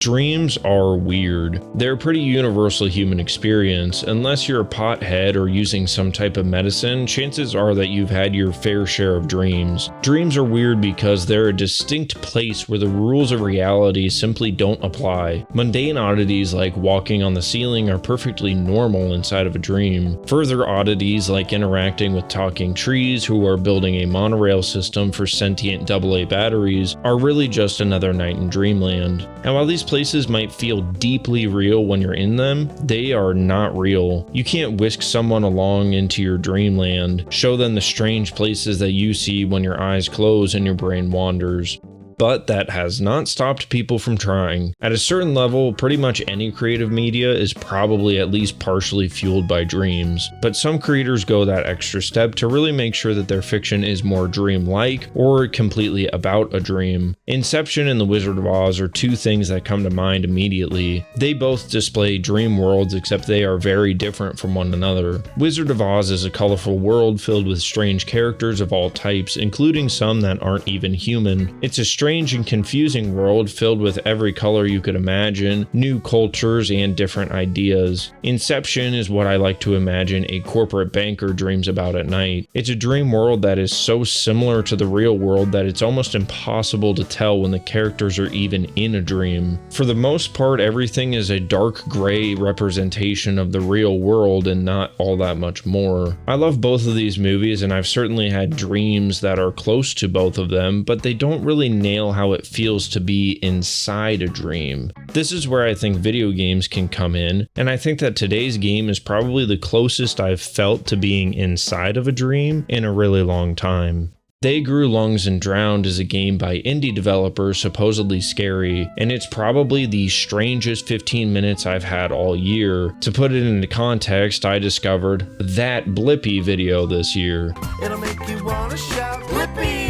Dreams are weird. They're a pretty universal human experience. Unless you're a pothead or using some type of medicine, chances are that you've had your fair share of dreams. Dreams are weird because they're a distinct place where the rules of reality simply don't apply. Mundane oddities like walking on the ceiling are perfectly normal inside of a dream. Further oddities like interacting with talking trees who are building a monorail system for sentient AA batteries are really just another night in dreamland. And while these places might feel deeply real when you're in them, they are not real. You can't whisk someone along into your dreamland, show them the strange places that you see when your eyes close and your brain wanders. But that has not stopped people from trying. At a certain level, pretty much any creative media is probably at least partially fueled by dreams, but some creators go that extra step to really make sure that their fiction is more dream-like or completely about a dream. Inception and The Wizard of Oz are two things that come to mind immediately. They both display dream worlds, except they are very different from one another. Wizard of Oz is a colorful world filled with strange characters of all types, including some that aren't even human. It's a strange and confusing world filled with every color you could imagine, new cultures, and different ideas. Inception is what I like to imagine a corporate banker dreams about at night. It's a dream world that is so similar to the real world that it's almost impossible to tell when the characters are even in a dream. For the most part, everything is a dark gray representation of the real world and not all that much more. I love both of these movies, and I've certainly had dreams that are close to both of them, but they don't really nail how it feels to be inside a dream. This is where I think video games can come in, and I think that today's game is probably the closest I've felt to being inside of a dream in a really long time. They Grew Lungs and Drowned is a game by indie developer Supposedly Scary, and it's probably the strangest 15 minutes I've had all year. To put it into context, I discovered that Blippi video this year. It'll make you wanna shout, Blippi!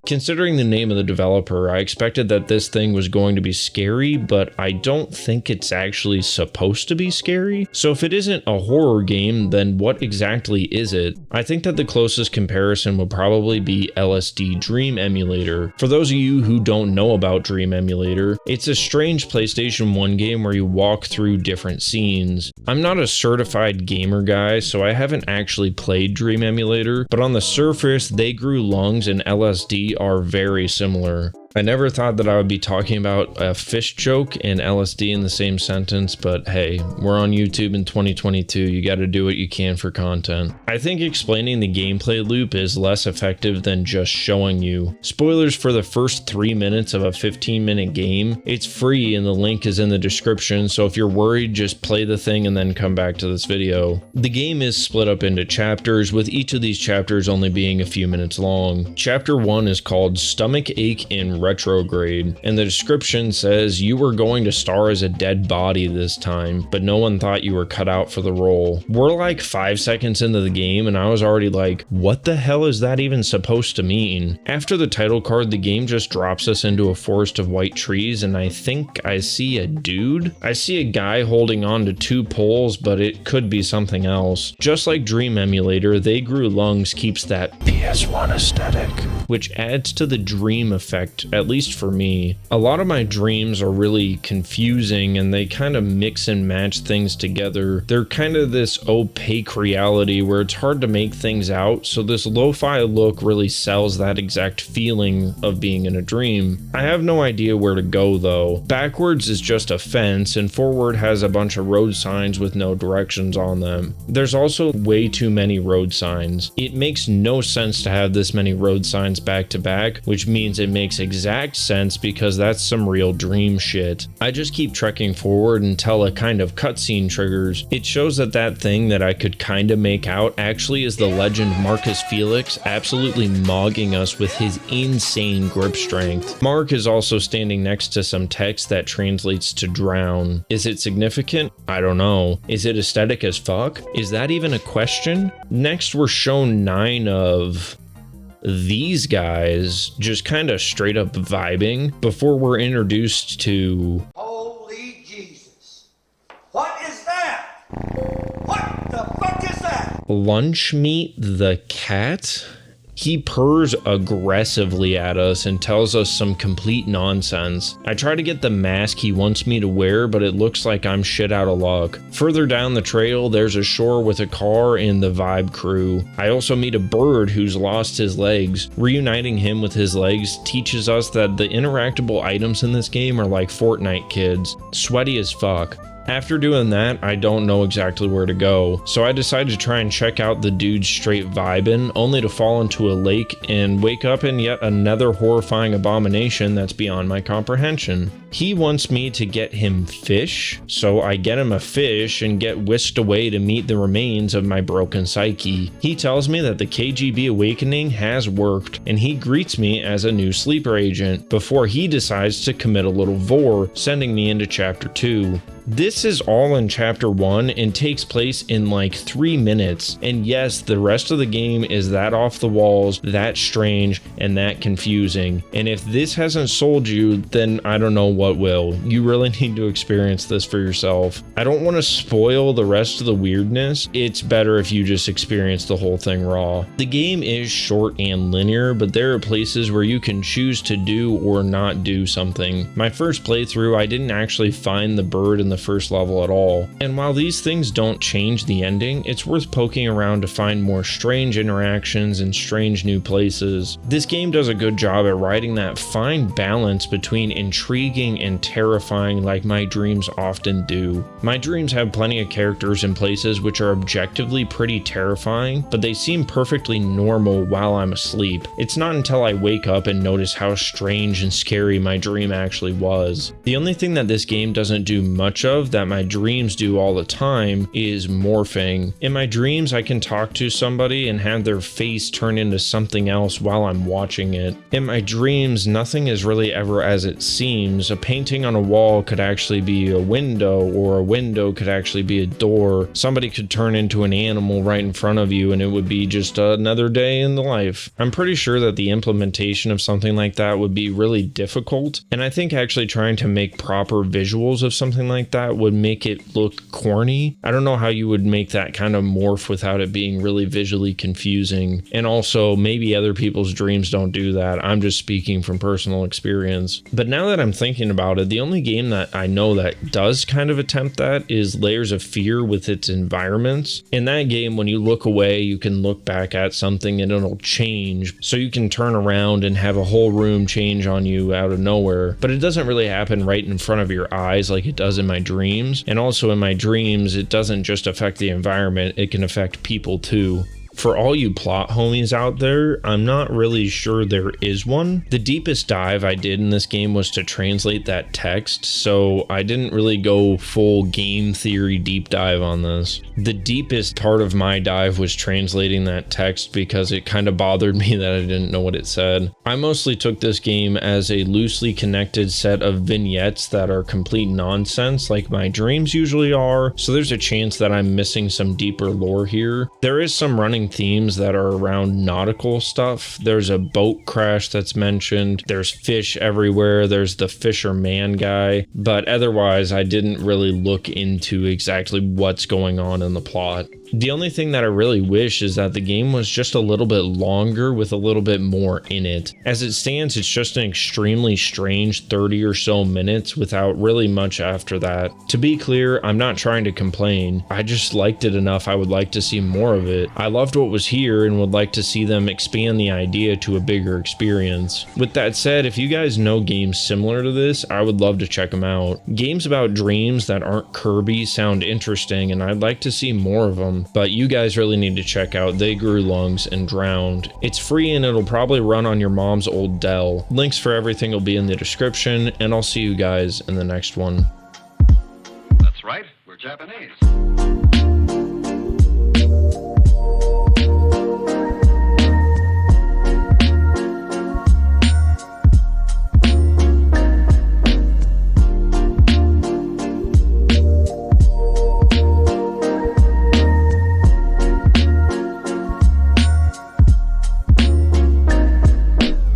Considering the name of the developer, I expected that this thing was going to be scary, but I don't think it's actually supposed to be scary. So if it isn't a horror game, then what exactly is it? I think that the closest comparison would probably be LSD Dream Emulator. For those of you who don't know about Dream Emulator, it's a strange PlayStation 1 game where you walk through different scenes. I'm not a certified gamer guy, so I haven't actually played Dream Emulator, but on the surface, They Grew Lungs and LSD are very similar. I never thought that I would be talking about a fish joke and LSD in the same sentence, but hey, we're on YouTube in 2022, you gotta do what you can for content. I think explaining the gameplay loop is less effective than just showing you. Spoilers for the first 3 minutes of a 15-minute game. It's free and the link is in the description, so if you're worried, just play the thing and then come back to this video. The game is split up into chapters, with each of these chapters only being a few minutes long. Chapter 1 is called Stomach Ache in Retrograde, and the description says you were going to star as a dead body this time, but no one thought you were cut out for the role. We're like 5 seconds into the game and I was already like, what the hell is that even supposed to mean? After the title card, the game just drops us into a forest of white trees, and I think I see a dude. I see a guy holding on to 2 poles, but it could be something else. Just like Dream Emulator, They Grew Lungs keeps that PS1 aesthetic, which adds to the dream effect, at least for me. A lot of my dreams are really confusing and they kind of mix and match things together. They're kind of this opaque reality where it's hard to make things out, so this lo-fi look really sells that exact feeling of being in a dream. I have no idea where to go though. Backwards is just a fence and forward has a bunch of road signs with no directions on them. There's also way too many road signs. It makes no sense to have this many road signs back to back, which means it makes exact sense because that's some real dream shit. I just keep trekking forward until a kind of cutscene triggers. It shows that that thing that I could kind of make out actually is the legend Marcus Felix absolutely mogging us with his insane grip strength. Mark is also standing next to some text that translates to drown. Is it significant? I don't know. Is it aesthetic as fuck? Is that even a question? Next we're shown 9 of these guys just kind of straight up vibing before we're introduced to Holy Jesus. What is that? What the fuck is that? Lunch Meat the cat. He purrs aggressively at us and tells us some complete nonsense. I try to get the mask he wants me to wear, but it looks like I'm shit out of luck. Further down the trail, there's a shore with a car and the Vibe crew. I also meet a bird who's lost his legs. Reuniting him with his legs teaches us that the interactable items in this game are like Fortnite kids, sweaty as fuck. After doing that, I don't know exactly where to go, so I decided to try and check out the dudes straight vibin', only to fall into a lake and wake up in yet another horrifying abomination that's beyond my comprehension. He wants me to get him fish, so I get him a fish and get whisked away to meet the remains of my broken psyche. He tells me that the KGB awakening has worked, and he greets me as a new sleeper agent before he decides to commit a little vor, sending me into chapter 2. This is all in chapter 1 and takes place in like 3 minutes, and yes, the rest of the game is that off the walls, that strange, and that confusing. And if this hasn't sold you, then I don't know what will. You really need to experience this for yourself. I don't want to spoil the rest of the weirdness. It's better if you just experience the whole thing raw. The game is short and linear, but there are places where you can choose to do or not do something. My first playthrough, I didn't actually find the bird in the first level at all. And while these things don't change the ending, it's worth poking around to find more strange interactions and strange new places. This game does a good job at writing that fine balance between intriguing and terrifying like my dreams often do. My dreams have plenty of characters and places which are objectively pretty terrifying, but they seem perfectly normal while I'm asleep. It's not until I wake up and notice how strange and scary my dream actually was. The only thing that this game doesn't do much of that my dreams do all the time is morphing. In my dreams, I can talk to somebody and have their face turn into something else while I'm watching it. In my dreams, nothing is really ever as it seems. A painting on a wall could actually be a window, or a window could actually be a door. Somebody could turn into an animal right in front of you and it would be just another day in the life. I'm pretty sure that the implementation of something like that would be really difficult, and I think actually trying to make proper visuals of something like that would make it look corny. I don't know how you would make that kind of morph without it being really visually confusing. And also, maybe other people's dreams don't do that. I'm just speaking from personal experience. But now that I'm thinking about it, the only game that I know that does kind of attempt that is Layers of Fear with its environments. In that game, when you look away, you can look back at something and it'll change. So you can turn around and have a whole room change on you out of nowhere. But it doesn't really happen right in front of your eyes like it does in my dreams. And also in my dreams, it doesn't just affect the environment, it can affect people too. For all you plot homies out there, I'm not really sure there is one. The deepest dive I did in this game was to translate that text, so I didn't really go full game theory deep dive on this. The deepest part of my dive was translating that text because it kind of bothered me that I didn't know what it said. I mostly took this game as a loosely connected set of vignettes that are complete nonsense like my dreams usually are, so there's a chance that I'm missing some deeper lore here. There is some running themes that are around nautical stuff. There's a boat crash that's mentioned, there's fish everywhere, there's the fisherman guy, but otherwise I didn't really look into exactly what's going on in the plot. The only thing that I really wish is that the game was just a little bit longer with a little bit more in it. As it stands, it's just an extremely strange 30 or so minutes without really much after that. To be clear, I'm not trying to complain. I just liked it enough I would like to see more of it. I loved what was here and would like to see them expand the idea to a bigger experience. With that said, if you guys know games similar to this, I would love to check them out. Games about dreams that aren't Kirby sound interesting and I'd like to see more of them. But you guys really need to check out They Grew Lungs and Drowned. It's free and it'll probably run on your mom's old Dell. Links for everything will be in the description, and I'll see you guys in the next one.